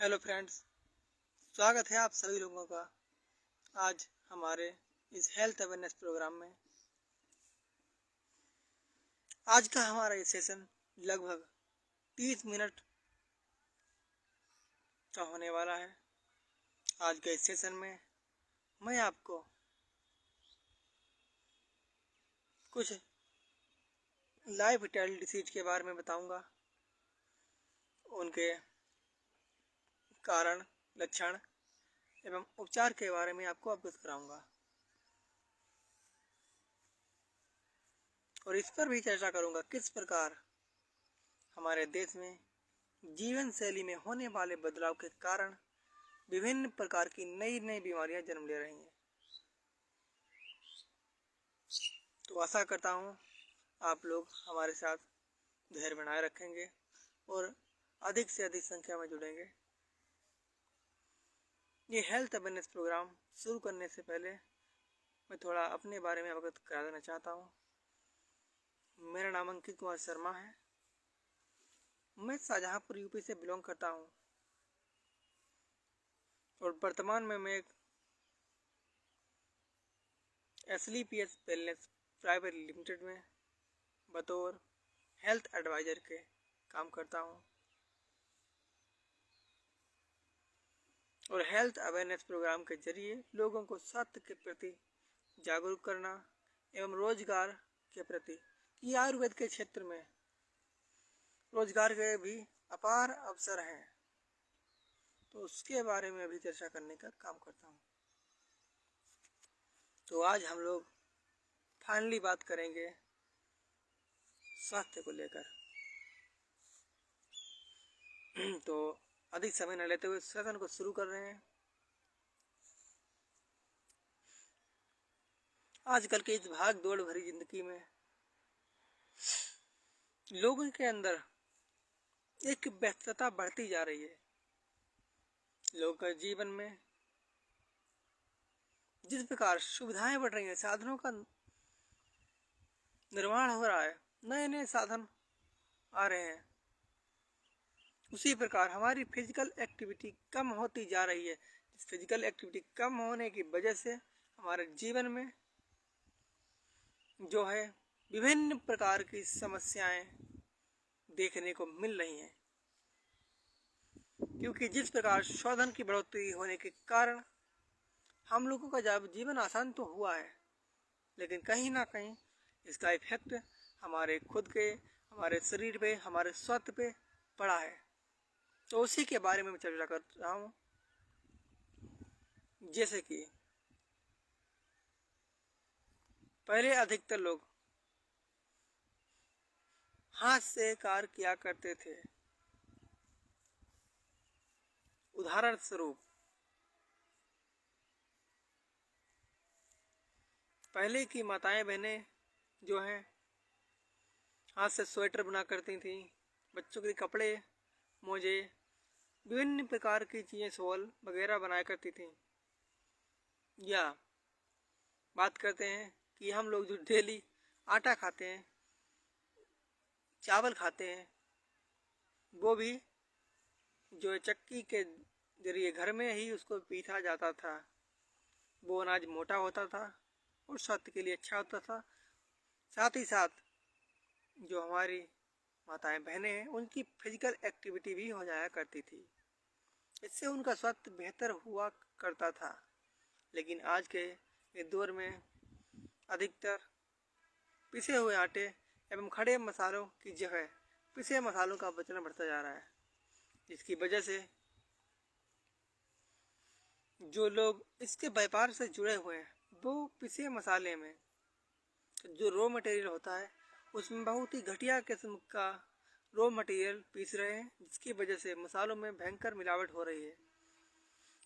Hello friends, स्वागत है आप सभी लोगों का आज हमारे इस हेल्थ अवेयरनेस प्रोग्राम में। आज का हमारा ये सेशन लगभग 30 मिनट का होने वाला है। आज के इस सेशन में मैं आपको कुछ लाइफ स्टाइल डिसीज के बारे में बताऊंगा, उनके कारण, लक्षण एवं उपचार के बारे में आपको अवगत कराऊंगा और इस पर भी चर्चा करूंगा किस प्रकार हमारे देश में जीवन शैली में होने वाले बदलाव के कारण विभिन्न प्रकार की नई नई बीमारियां जन्म ले रही हैं। तो आशा करता हूं आप लोग हमारे साथ धैर्य बनाए रखेंगे और अधिक से अधिक संख्या में जुड़ेंगे। ये हेल्थ अवेयरनेस प्रोग्राम शुरू करने से पहले मैं थोड़ा अपने बारे में अवगत करा देना चाहता हूँ। मेरा नाम अंकित कुमार शर्मा है। मैं शाहजहाँपुर यूपी से बिलोंग करता हूँ और वर्तमान में मैं एक SLPS वेलनेस प्राइवेट लिमिटेड में बतौर हेल्थ एडवाइज़र के काम करता हूँ और हेल्थ अवेयरनेस प्रोग्राम के जरिए लोगों को स्वास्थ्य के प्रति जागरूक करना एवं रोजगार के प्रति कि आयुर्वेद के क्षेत्र में रोजगार के भी अपार अवसर हैं, तो उसके बारे में भी चर्चा करने का काम करता हूँ। तो आज हम लोग फाइनली बात करेंगे स्वास्थ्य को लेकर। तो अधिक समय न लेते हुए सेशन को शुरू कर रहे हैं। आजकल की इस भाग दौड़ भरी जिंदगी में लोगों के अंदर एक व्यस्तता बढ़ती जा रही है। लोगों के जीवन में जिस प्रकार सुविधाएं बढ़ रही हैं, साधनों का निर्माण हो रहा है, नए नए साधन आ रहे हैं, उसी प्रकार हमारी फिजिकल एक्टिविटी कम होती जा रही है। इस फिजिकल एक्टिविटी कम होने की वजह से हमारे जीवन में जो है विभिन्न प्रकार की समस्याएं देखने को मिल रही हैं, क्योंकि जिस प्रकार शोधन की बढ़ोतरी होने के कारण हम लोगों का जीवन आसान तो हुआ है, लेकिन कहीं ना कहीं इसका इफेक्ट हमारे खुद के, हमारे शरीर पे, हमारे स्वास्थ्य पे पड़ा है। तो उसी के बारे में मैं चर्चा कर रहा हूँ। जैसे कि पहले अधिकतर लोग हाथ से कार्य किया करते थे। उदाहरण स्वरूप पहले की माताएं बहनें जो हैं हाथ से स्वेटर बना करती थी, बच्चों के कपड़े, मोजे, विभिन्न प्रकार की चीज़ें, शॉल वगैरह बनाया करती थी। या बात करते हैं कि हम लोग जो डेली आटा खाते हैं, चावल खाते हैं, वो भी जो चक्की के जरिए घर में ही उसको पीसा जाता था। वो अनाज मोटा होता था और स्वास्थ्य के लिए अच्छा होता था। साथ ही साथ जो हमारी माताएं बहनें हैं, उनकी फिजिकल एक्टिविटी भी हो जाया करती थी। इससे उनका स्वास्थ्य बेहतर हुआ करता था। लेकिन आज के इस दौर में अधिकतर पिसे हुए आटे एवं खड़े मसालों की जगह पिसे मसालों का प्रचलन बढ़ता जा रहा है, जिसकी वजह से जो लोग इसके व्यापार से जुड़े हुए हैं वो पिसे मसाले में जो रॉ मटेरियल होता है उसमें बहुत ही घटिया किस्म का रॉ मटेरियल पीस रहे हैं, जिसकी वजह से मसालों में भयंकर मिलावट हो रही है।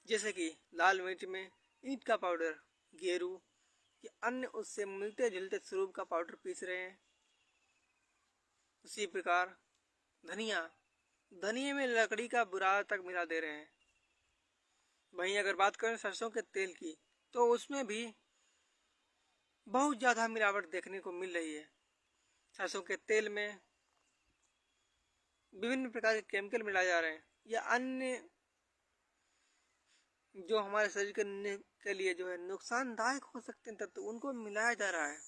जैसे कि लाल मिर्च में ईंट का पाउडर, गेरू या अन्य उससे मिलते जुलते स्वरूप का पाउडर पीस रहे हैं। उसी प्रकार धनिया में लकड़ी का बुरा तक मिला दे रहे हैं। वहीं अगर बात करें सरसों के तेल की, तो उसमें भी बहुत ज़्यादा मिलावट देखने को मिल रही है। सरसों के तेल में विभिन्न प्रकार के केमिकल मिलाए जा रहे हैं या अन्य जो हमारे शरीर के लिए जो है नुकसानदायक हो सकते हैं तत्व, उनको मिलाया जा रहा है।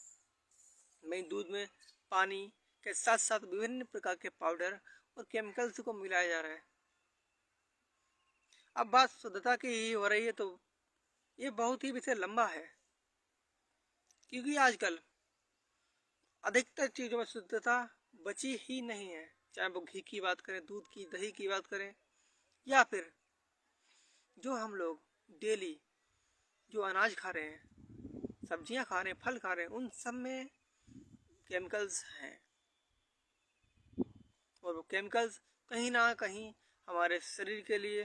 वहीं दूध में पानी के साथ साथ विभिन्न प्रकार के पाउडर और केमिकल्स को मिलाया जा रहा है। अब बात शुद्धता की ही हो रही है तो ये बहुत ही विषय लंबा है, क्योंकि आजकल अधिकतर चीज़ों में शुद्धता बची ही नहीं है। चाहे वो घी की बात करें, दूध की, दही की बात करें, या फिर जो हम लोग डेली जो अनाज खा रहे हैं, सब्जियां खा रहे हैं, फल खा रहे हैं, उन सब में केमिकल्स हैं। और वो केमिकल्स कहीं ना कहीं हमारे शरीर के लिए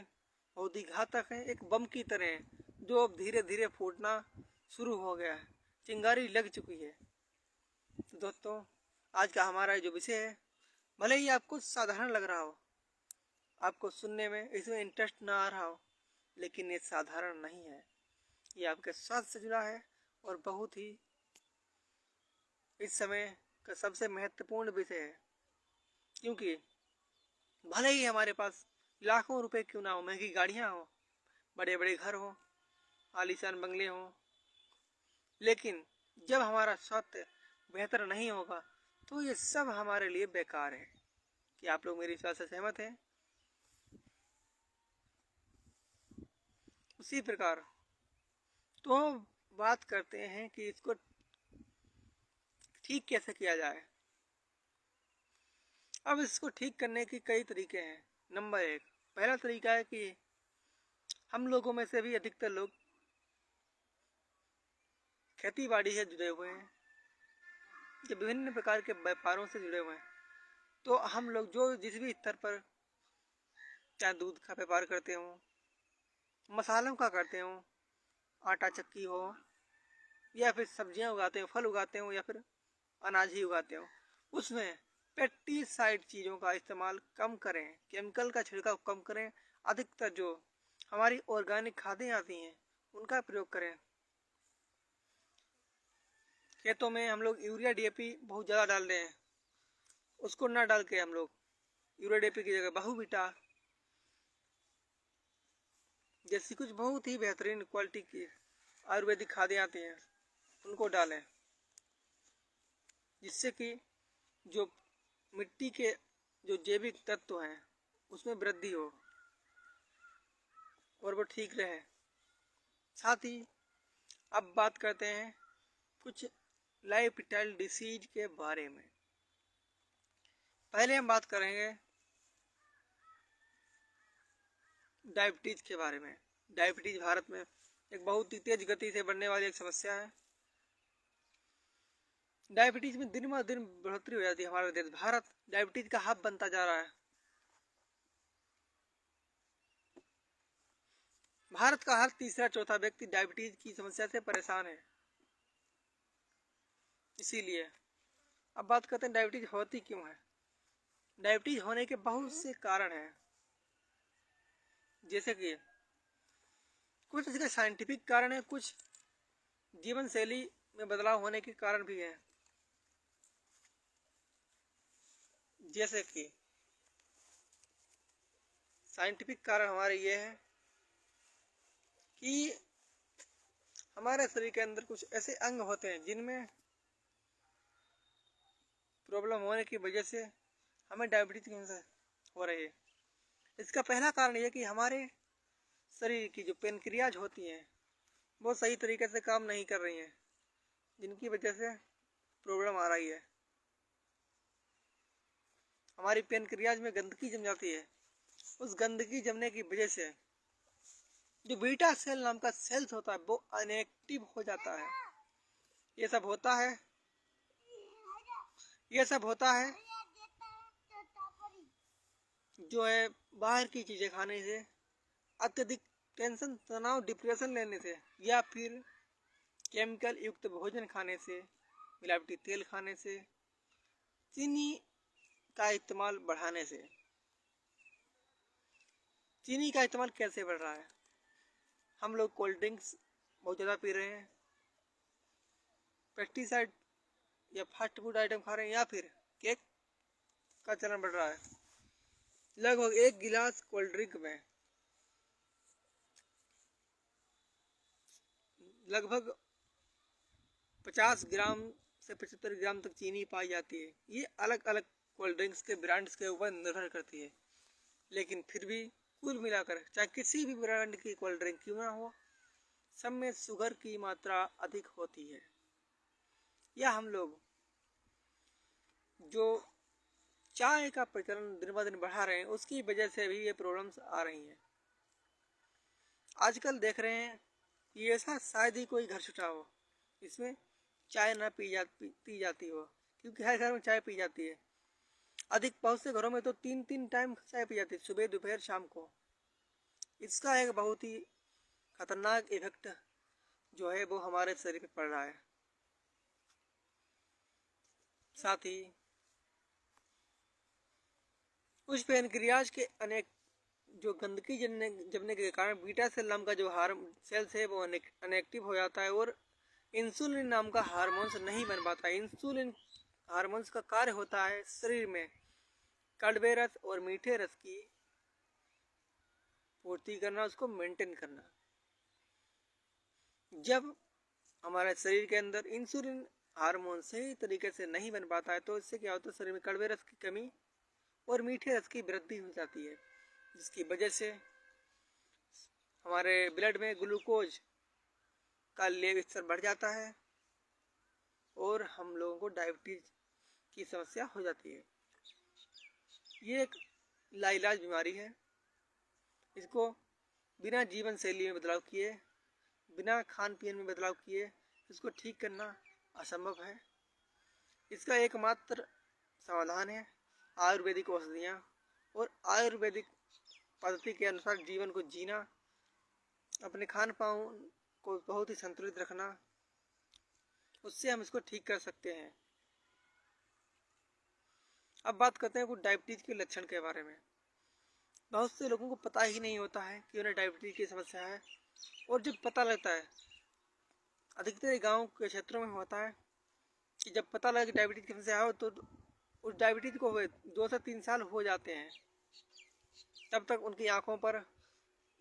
बहुत ही घातक है। एक बम की तरह है जो अब धीरे धीरे फूटना शुरू हो गया है, चिंगारी लग चुकी है। तो दोस्तों, आज का हमारा जो विषय है, भले ही आपको साधारण लग रहा हो, आपको सुनने में इसमें इंटरेस्ट ना आ रहा हो, लेकिन ये साधारण नहीं है। ये आपके स्वास्थ्य से जुड़ा है और बहुत ही इस समय का सबसे महत्वपूर्ण विषय है। क्योंकि भले ही हमारे पास लाखों रुपए क्यों ना हो, महंगी गाड़ियाँ हो, बड़े बड़े घर हो, आलीशान बंगले हो, लेकिन जब हमारा स्वास्थ्य बेहतर नहीं होगा तो ये सब हमारे लिए बेकार है। कि आप लोग मेरी इस बात से सहमत हैं? उसी प्रकार तो बात करते हैं कि इसको ठीक कैसे किया जाए। अब इसको ठीक करने के कई तरीके हैं। नंबर 1, पहला तरीका है कि हम लोगों में से भी अधिकतर लोग खेती बाड़ी से जुड़े हुए हैं, जो विभिन्न प्रकार के व्यापारों से जुड़े हुए हैं। तो हम लोग जो जिस भी स्तर पर, चाहे दूध का व्यापार करते हों, मसालों का करते हों, आटा चक्की हो, या फिर सब्जियां उगाते हो, फल उगाते हो, या फिर अनाज ही उगाते हो, उसमें पेस्टिसाइड चीज़ों का इस्तेमाल कम करें, केमिकल का छिड़काव कम करें। अधिकतर जो हमारी ऑर्गेनिक खादें आती हैं उनका प्रयोग करें। खेतों में हम लोग यूरिया डीएपी बहुत ज़्यादा डाल रहे हैं, उसको ना डाल के हम लोग यूरिया डीएपी की जगह बहुविटा जैसी कुछ बहुत ही बेहतरीन क्वालिटी की आयुर्वेदिक खादें आती हैं, उनको डालें, जिससे कि जो मिट्टी के जो जैविक तत्व हैं उसमें वृद्धि हो और वो ठीक रहे। साथ ही अब बात करते हैं कुछ लाइफस्टाइल डिसीज के बारे में। पहले हम बात करेंगे डायबिटीज के बारे में। डायबिटीज भारत में एक बहुत ही तेज गति से बढ़ने वाली एक समस्या है। डायबिटीज में दिन ब दिन बढ़ोतरी हो जाती है। हमारा देश भारत डायबिटीज का हब बनता जा रहा है। भारत का हर तीसरा चौथा व्यक्ति डायबिटीज की समस्या से परेशान है। इसीलिए अब बात करते हैं डायबिटीज होती क्यों है। डायबिटीज होने के बहुत से कारण हैं, जैसे कि कुछ इसके साइंटिफिक कारण है, कुछ जीवन शैली में बदलाव होने के कारण भी है। जैसे कि साइंटिफिक कारण हमारे ये है कि हमारे शरीर के अंदर कुछ ऐसे अंग होते हैं जिनमें प्रॉब्लम होने की वजह से हमें डायबिटीज हो रही है। इसका पहला कारण यह कि हमारे शरीर की जो पेनक्रियाज होती हैं वो सही तरीके से काम नहीं कर रही हैं, जिनकी वजह से प्रॉब्लम आ रही है। हमारी पेनक्रियाज में गंदगी जम जाती है। उस गंदगी जमने की वजह से जो बीटा सेल नाम का सेल्स होता है वो अनएक्टिव हो जाता है। ये सब होता है जो है बाहर की चीज़ें खाने से, अत्यधिक टेंशन, तनाव, डिप्रेशन लेने से, या फिर केमिकल युक्त भोजन खाने से, मिलावटी तेल खाने से, चीनी का इस्तेमाल बढ़ाने से। चीनी का इस्तेमाल कैसे बढ़ रहा है? हम लोग कोल्ड ड्रिंक्स बहुत ज़्यादा पी रहे हैं, पेस्टिसाइड या फास्ट फूड आइटम खा रहे हैं, या फिर केक का चलन बढ़ रहा है। लगभग 1 गिलास कोल्ड ड्रिंक में लगभग 50 ग्राम से 75 ग्राम तक चीनी पाई जाती है। ये अलग अलग कोल्ड ड्रिंक्स के ब्रांड्स के ऊपर निर्भर करती है, लेकिन फिर भी कुल मिलाकर चाहे किसी भी ब्रांड की कोल्ड ड्रिंक क्यों ना हो, सब में शुगर की मात्रा अधिक होती है। या हम लोग जो चाय का प्रचलन दिन ब दिन बढ़ा रहे हैं, उसकी वजह से भी ये प्रॉब्लम्स आ रही हैं। आजकल देख रहे हैं कि ऐसा शायद ही कोई घर छुटा हो इसमें चाय ना पी जाती हो, क्योंकि हर घर में चाय पी जाती है। अधिक बहुत से घरों में तो 3 टाइम चाय पी जाती है, सुबह दोपहर शाम को। इसका एक बहुत ही खतरनाक इफेक्ट जो है वो हमारे शरीर पे पड़ रहा है। साथ ही उस पेनक्रियाज के अनेक जो गंदगी जमने के कारण बीटा सेल नाम का जो सेल्स है वो अनएक्टिव हो जाता है और इंसुलिन नाम का हार्मोन्स नहीं बन पाता। इंसुलिन हार्मोन्स का कार्य होता है शरीर में कड़वे रस और मीठे रस की पूर्ति करना, उसको मेंटेन करना। जब हमारे शरीर के अंदर इंसुलिन हार्मोन सही तरीके से नहीं बन पाता है तो इससे क्या होता है, शरीर में कड़वे रस की कमी और मीठे रस की वृद्धि हो जाती है, जिसकी वजह से हमारे ब्लड में ग्लूकोज का लेवल स्तर बढ़ जाता है और हम लोगों को डायबिटीज की समस्या हो जाती है। ये एक लाइलाज बीमारी है। इसको बिना जीवन शैली में बदलाव किए, बिना खान पीन में बदलाव किए इसको ठीक करना असंभव है। इसका एकमात्र समाधान है आयुर्वेदिक औषधियाँ और आयुर्वेदिक पद्धति के अनुसार जीवन को जीना, अपने खान पान को बहुत ही संतुलित रखना, उससे हम इसको ठीक कर सकते हैं। अब बात करते हैं कुछ डायबिटीज के लक्षण के बारे में। बहुत से लोगों को पता ही नहीं होता है कि उन्हें डायबिटीज की समस्या है, और जब पता लगता है, अधिकतर गांव के क्षेत्रों में होता है कि जब पता लगा कि डायबिटीज की समस्या हो तो उस डायबिटीज को हुए 2 से 3 साल हो जाते हैं। तब तक उनकी आंखों पर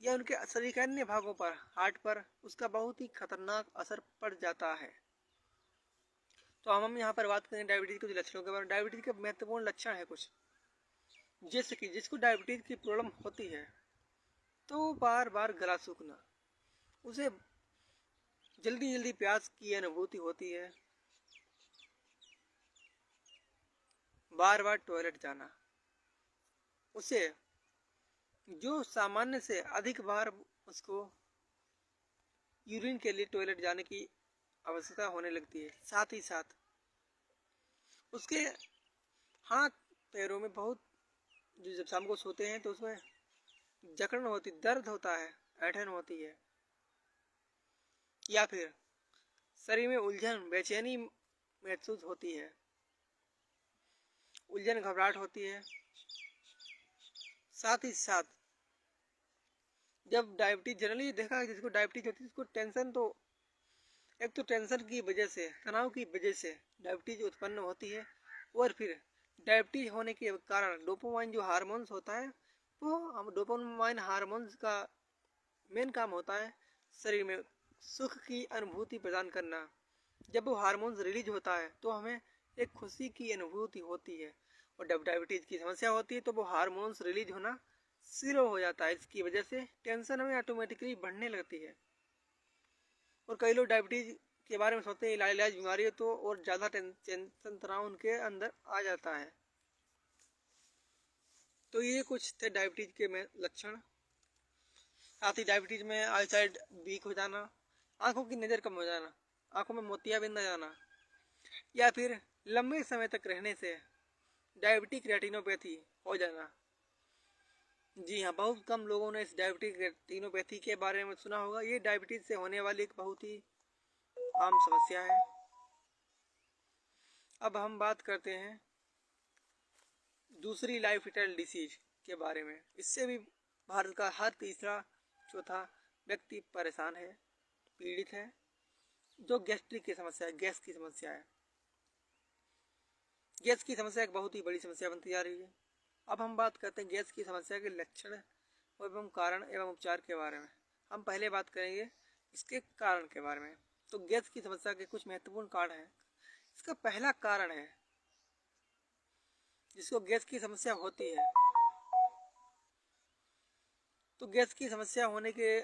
या उनके शरीर के अन्य भागों पर, हार्ट पर उसका बहुत ही खतरनाक असर पड़ जाता है। तो हम यहाँ पर बात करें डायबिटीज के कुछ लक्षणों के बारे में। डायबिटीज के महत्वपूर्ण लक्षण है कुछ, जैसे कि जिसको डायबिटीज की प्रॉब्लम होती है तो बार बार गला सूखना, उसे जल्दी जल्दी प्यास की अनुभूति होती है, बार बार टॉयलेट जाना, उसे जो सामान्य से अधिक बार उसको यूरिन के लिए टॉयलेट जाने की आवश्यकता होने लगती है। साथ ही साथ उसके हाथ पैरों में बहुत, जो जब शाम को सोते हैं तो उसमें जकड़न होती, दर्द होता है, ऐंठन होती है, या फिर शरीर में उलझन बेचैनी महसूस होती है, उलझन घबराहट होती है। साथ ही साथ जब डायबिटीज जनरली देखा है जिसको डायबिटीज होती है उसको टेंशन, तो एक तो टेंशन की वजह से, तनाव की वजह से डायबिटीज उत्पन्न होती है, और फिर डायबिटीज होने के कारण डोपामाइन जो हार्मोन्स होता है, वो हम डोपामाइन हार्मोन्स का मेन काम होता है शरीर में सुख की अनुभूति प्रदान करना। जब वो हार्मोन्स रिलीज होता है तो हमें एक खुशी की अनुभूति होती है, और जब डायबिटीज की समस्या होती है तो वो हार्मोन्स रिलीज होना स्लो हो जाता है। इसकी वजह से टेंशन हमें ऑटोमेटिकली बढ़ने लगती है, और कई लोग डायबिटीज के बारे में सोचते हैं इलाज बीमारी है तो और ज़्यादा टेंशन तनाव उनके अंदर आ जाता है। तो ये कुछ थे डायबिटीज के में लक्षण। साथ ही डायबिटीज में आई साइड वीक हो जाना, आंखों की नज़र कम हो जाना, आंखों में मोतियाबिंद आ जाना, या फिर लंबे समय तक रहने से डायबिटिक रेटिनोपैथी हो जाना। जी हाँ, बहुत कम लोगों ने इस डायबिटिक रेटिनोपैथी के बारे में सुना होगा। ये डायबिटीज से होने वाली एक बहुत ही आम समस्या है। अब हम बात करते हैं दूसरी लाइफ स्टाइल डिसीज के बारे में। इससे भी भारत का हर तीसरा चौथा व्यक्ति परेशान है, पीड़ित है, जो गैस्ट्रिक की समस्या है, गैस की समस्या है। गैस की समस्या एक बहुत ही बड़ी समस्या बनती जा रही है। अब हम बात करते हैं गैस की समस्या के लक्षण एवं कारण एवं उपचार के बारे में। हम पहले बात करेंगे इसके कारण के बारे में। तो गैस की समस्या के कुछ महत्वपूर्ण कारण हैं। इसका पहला कारण है जिसको गैस की समस्या होती है, तो गैस की समस्या होने के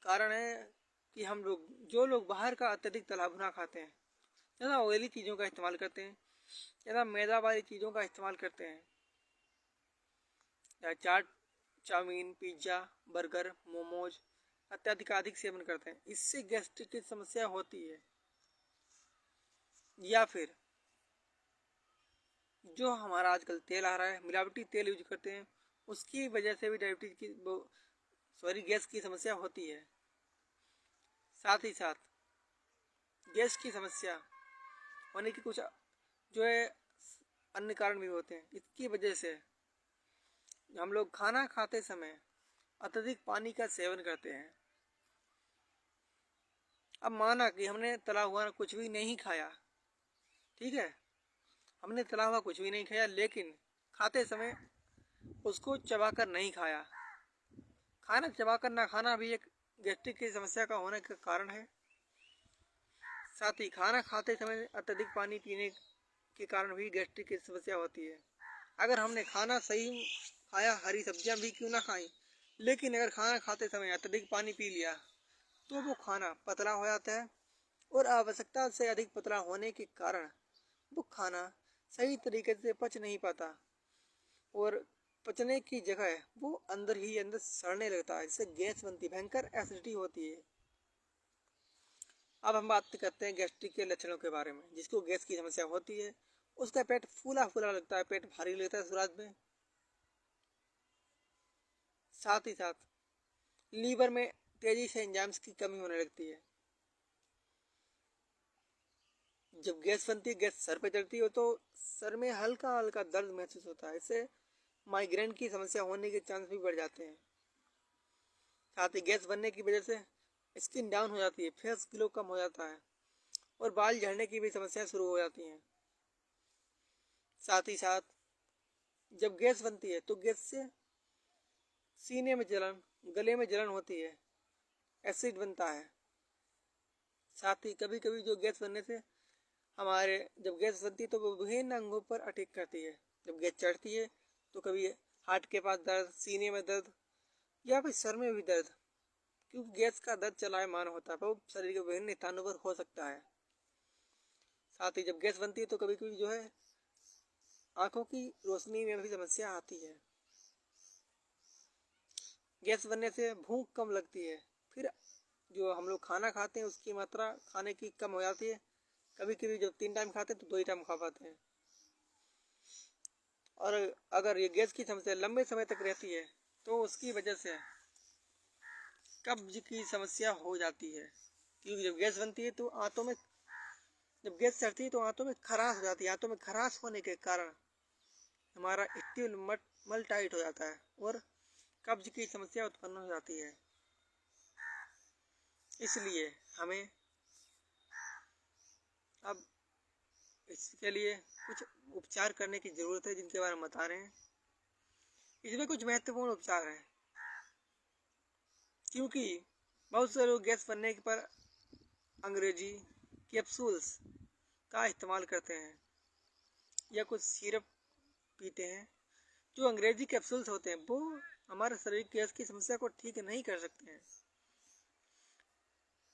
कारण है कि हम लोग जो लोग बाहर का अत्यधिक तला भुना खाते हैं, ज़्यादा ऑयली चीज़ों का इस्तेमाल करते हैं, ज़्यादा मैदा वाली चीज़ों का इस्तेमाल करते हैं, या चाट, चाउमीन, पिज्ज़ा, बर्गर, मोमोज अधिक सेवन करते हैं, इससे गैस्ट्रिक की समस्या होती है। या फिर जो हमारा आजकल तेल आ रहा है, मिलावटी तेल यूज करते हैं, उसकी वजह से भी गैस की समस्या होती है। साथ ही साथ गैस की समस्या होने की कुछ जो है अन्य कारण भी होते हैं। इसकी वजह से हम लोग खाना खाते समय अत्यधिक पानी का सेवन करते हैं। अब माना कि हमने तला हुआ कुछ भी नहीं खाया, ठीक है, हमने तला हुआ कुछ भी नहीं खाया, लेकिन खाते समय उसको चबाकर नहीं खाया। खाना चबाकर ना खाना भी एक गैस्ट्रिक की समस्या का होने का कारण है। साथ ही खाना खाते समय अत्यधिक पानी पीने के कारण भी गैस्ट्रिक की समस्या होती है। अगर हमने खाना सही खाया, हरी सब्जियां भी क्यों ना खाई, लेकिन अगर खाना खाते समय अत्यधिक पानी पी लिया तो वो खाना पतला हो जाता है, और आवश्यकता से अधिक पतला होने के कारण वो खाना सही तरीके से पच नहीं पाता, और पचने की जगह वो अंदर ही अंदर सड़ने लगता है, जिससे गैस बनती, भयंकर एसिडिटी होती है। अब हम बात करते हैं गैस्ट्रिक के लक्षणों के बारे में। जिसको गैस की समस्या होती है उसका पेट फूला फूला लगता है, पेट भारी लगता है शुरुआत में। साथ ही साथ लीवर में तेजी से एंजाइम्स की कमी होने लगती है। जब गैस बनती है, गैस सर पे चढ़ती है, तो सर में हल्का हल्का दर्द महसूस होता है। इससे माइग्रेन की समस्या होने के चांस भी बढ़ जाते हैं। साथ ही गैस बनने की वजह से स्किन डाउन हो जाती है, फेस ग्लो कम हो जाता है, और बाल झड़ने की भी समस्या शुरू हो जाती हैं। साथ ही साथ जब गैस बनती है तो गैस से सीने में जलन, गले में जलन होती है, एसिड बनता है। साथ ही कभी कभी जो गैस बनने से जब गैस बनती है तो वो विभिन्न अंगों पर अटैक करती है। जब गैस चढ़ती है तो कभी हार्ट के पास दर्द, सीने में दर्द, या फिर सर में भी दर्द, क्योंकि गैस का दर्द चलायमान होता है, वो शरीर के विभिन्न स्थानों पर हो सकता है। साथ ही जब गैस बनती है तो कभी कभी जो है आंखों की रोशनी में भी समस्या आती है। गैस बनने से भूख कम लगती है, फिर जो हम लोग खाना खाते हैं उसकी मात्रा खाने की कम हो जाती है। कभी कभी जब 3 टाइम खाते हैं तो 2 ही टाइम खा पाते हैं। और अगर ये गैस की समस्या लंबे समय तक रहती है तो उसकी वजह से कब्ज की समस्या हो जाती है, क्योंकि जब गैस बनती है तो जब गैस चढ़ती है तो आंतों में खराश हो जाती है। आंतों में खराश होने के कारण हमारा स्टूल मल टाइट हो जाता है और कब्ज की समस्या उत्पन्न हो जाती है। इसलिए हमें अब इसके लिए कुछ उपचार करने की ज़रूरत है, जिनके बारे में बता रहे हैं। इसमें कुछ महत्वपूर्ण उपचार हैं, क्योंकि बहुत से लोग गैस बनने पर अंग्रेजी कैप्सूल्स का इस्तेमाल करते हैं या कुछ सिरप पीते हैं। जो अंग्रेजी कैप्सूल्स होते हैं वो हमारे शरीर की गैस की समस्या को ठीक नहीं कर सकते हैं।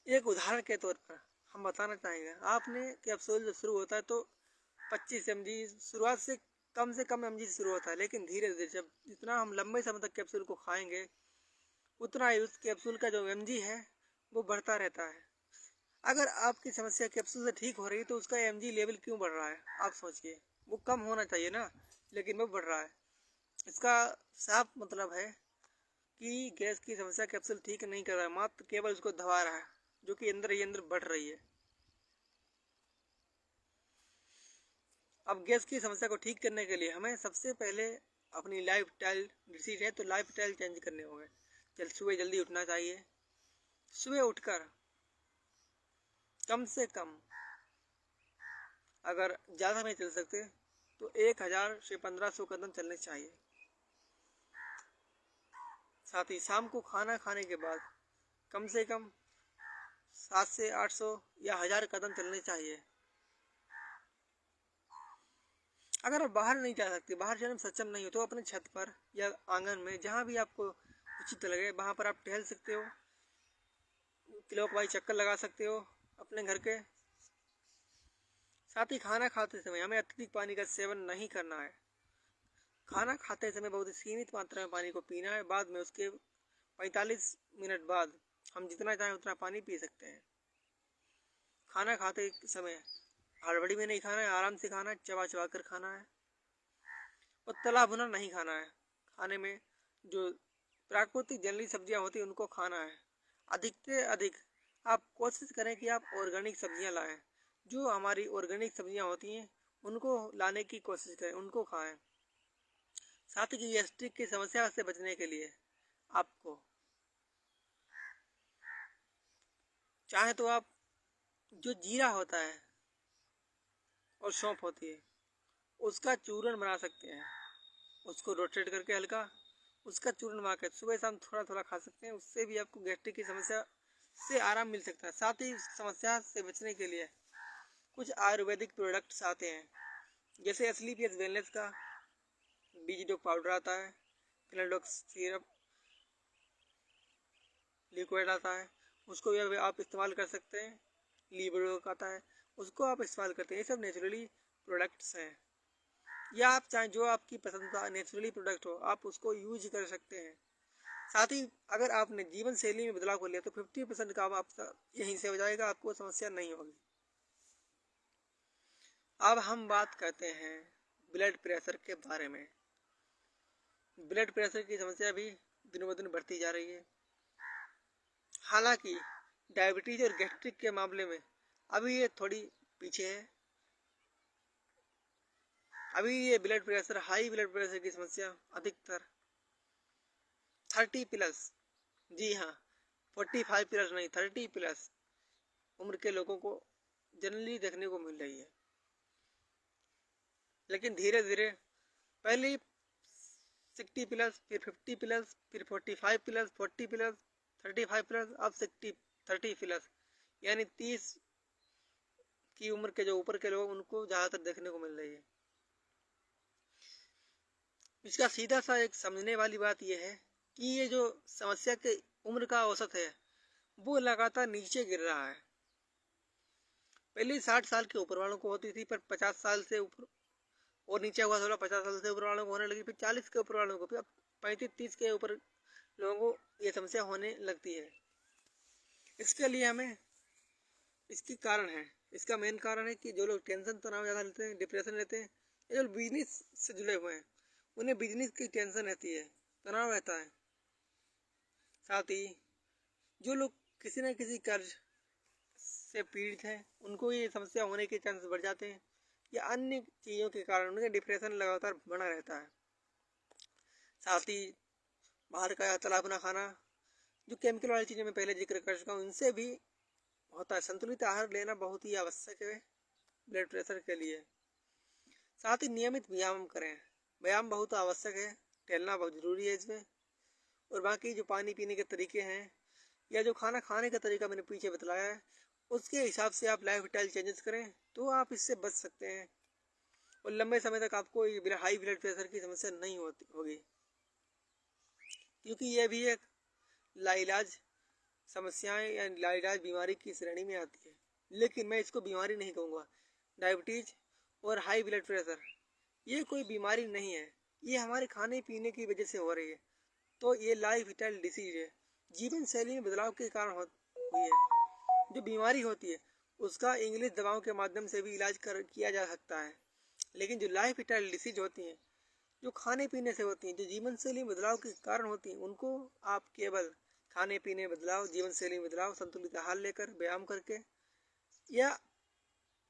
एक उदाहरण के तौर पर हम बताना चाहेंगे, आपने कैप्सूल जब शुरू होता है तो 25 mg शुरुआत से कम mg से शुरू होता है, लेकिन धीरे धीरे जब जितना हम लंबे समय तक कैप्सूल को खाएंगे उतना ही उस कैप्सूल का जो mg है वो बढ़ता रहता है। अगर आपकी समस्या कैप्सूल से ठीक हो रही है तो उसका mg लेवल क्यों बढ़ रहा है, आप सोचिए। वो कम होना चाहिए ना, लेकिन वो बढ़ रहा है। इसका साफ मतलब है कि गैस की समस्या कैप्सूल ठीक नहीं कर रहा है, मात्र केवल उसको दबा रहा है, जो कि अंदर ही अंदर बढ़ रही है। अब गैस की समस्या को ठीक करने के लिए हमें सबसे पहले अपनी लाइफ स्टाइल डिसीज है तो लाइफ स्टाइल चेंज करने होंगे। सुबह जल्दी उठना चाहिए। सुबह उठकर कम से कम, अगर ज़्यादा नहीं चल सकते तो 1000 से 1500 कदम चलने चाहिए। साथ ही शाम को खाना खाने के बाद कम से कम 700 से 800 या 1000 कदम चलने चाहिए। अगर आप बाहर नहीं जा सकते, बाहर जाने में सक्षम नहीं हो, तो अपने छत पर या आंगन में जहाँ भी आपको उचित लगे वहाँ पर आप टहल सकते हो, क्लॉकवाइज चक्कर लगा सकते हो अपने घर के। साथ ही खाना खाते समय हमें अत्यधिक पानी का सेवन नहीं करना है। खाना खाते समय बहुत ही सीमित मात्रा में पानी को पीना है। बाद में उसके 45 मिनट बाद हम जितना चाहें उतना पानी पी सकते हैं। खाना खाते समय हड़बड़ी में नहीं खाना है, आराम से खाना है, चबा चबा कर खाना है और तला भुना नहीं खाना है। खाने में जो प्राकृतिक जंगली सब्जियां होती हैं उनको खाना है। अधिक से अधिक आप कोशिश करें कि आप ऑर्गेनिक सब्जियां लाएं। जो हमारी ऑर्गेनिक सब्जियां होती हैं उनको लाने की कोशिश करें, उनको खाएं। साथ ही गैस्ट्रिक की समस्या से बचने के लिए आपको चाहे तो आप जो जीरा होता है और सौंफ होती है उसका चूर्ण बना सकते हैं। उसको रोटेट करके हल्का उसका चूर्ण बना कर सुबह शाम थोड़ा थोड़ा खा सकते हैं। उससे भी आपको गैस्ट्रिक की समस्या से आराम मिल सकता है। साथ ही समस्या से बचने के लिए कुछ आयुर्वेदिक प्रोडक्ट्स आते हैं, जैसे असली पीएच वेलनेस का बीजीडोक पाउडर आता है, फिनाडोक्स सिरप लिक्विड आता है, उसको भी आप इस्तेमाल कर सकते हैं। लीबरोक आता है, उसको आप इस्तेमाल करते हैं। ये सब नेचुरली प्रोडक्ट्स हैं। या आप चाहें जो आपकी पसंद का नेचुरली प्रोडक्ट हो आप उसको यूज कर सकते हैं। साथ ही अगर आपने जीवन शैली में बदलाव कर लिया तो 50% काम आपका यहीं से हो जाएगा, आपको समस्या नहीं होगी। अब हम बात करते हैं ब्लड प्रेशर के बारे में। ब्लड प्रेशर की समस्या भी दिनों ब दिन बढ़ती जा रही है। हालांकि डायबिटीज और गैस्ट्रिक के मामले में अभी ये थोड़ी पीछे है। अभी ये blood pressure, high blood pressure की समस्या अधिकतर 30+, जी हाँ 45+ नहीं 30+ उम्र के लोगों को जनरली देखने को मिल रही है। लेकिन धीरे धीरे पहले 60+, फिर 50+, फिर 45+, 40+, 35+, अब 30+, यानी 30 की उम्र के जो ऊपर के लोग उनको ज़्यादातर देखने को मिल रही है। इसका सीधा सा एक समझने वाली बात यह है कि ये जो समस्या के उम्र का औसत है वो लगातार नीचे गिर रहा है। पहले 60 साल के ऊपर वालों को होती थी, पर 50 साल से ऊपर और नीचे हुआ, 50 साल से ऊपर वालों को होने लगी, फिर 40 के ऊपर वालों को, फिर अब 35-30 के ऊपर लोगों को ये समस्या होने लगती है। इसके लिए हमें इसकी कारण है, इसका मेन कारण है कि जो लोग टेंशन तनाव ज़्यादा लेते हैं, डिप्रेशन लेते हैं, ये जो बिजनेस से जुड़े हुए हैं उन्हें बिजनेस की टेंशन रहती है, तनाव रहता है। साथ ही जो लोग किसी न किसी कर्ज से पीड़ित हैं उनको ये समस्या होने के चांस बढ़ जाते हैं, या अन्य चीज़ों के कारण उनका डिप्रेशन लगातार बना रहता है। साथ ही बाहर का तला भुना खाना, जो केमिकल वाली चीज़ें मैं पहले जिक्र कर चुका हूँ, इनसे भी होता है। संतुलित आहार लेना बहुत ही आवश्यक है ब्लड प्रेशर के लिए। साथ ही नियमित व्यायाम करें, व्यायाम बहुत आवश्यक है, टहलना बहुत ज़रूरी है इसमें। और बाकी जो पानी पीने के तरीके हैं या जो खाना खाने का तरीका मैंने पीछे बतलाया है उसके हिसाब से आप लाइफ स्टाइल चेंजेस करें तो आप इससे बच सकते हैं और लंबे समय तक आपको हाई ब्लड प्रेशर की समस्या नहीं होगी, क्योंकि यह भी एक लाइलाज समस्याएं या लाइलाज बीमारी की श्रेणी में आती है। लेकिन मैं इसको बीमारी नहीं कहूँगा। डायबिटीज और हाई ब्लड प्रेशर ये कोई बीमारी नहीं है, ये हमारे खाने पीने की वजह से हो रही है। तो ये लाइफ स्टाइल डिसीज है, जीवन शैली में बदलाव के कारण हुई है। जो बीमारी होती है उसका इंग्लिश दवाओं के माध्यम से भी इलाज किया जा सकता है, लेकिन जो लाइफ स्टाइल डिसीज होती हैं, जो खाने पीने से होती हैं, जो जीवन शैली में बदलाव के कारण होती हैं, उनको आप केवल खाने पीने बदलाव, जीवन शैली में बदलाव, संतुलित आहार लेकर, व्यायाम करके या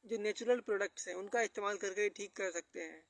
जो नेचुरल प्रोडक्ट्स हैं उनका इस्तेमाल करके ठीक कर सकते हैं।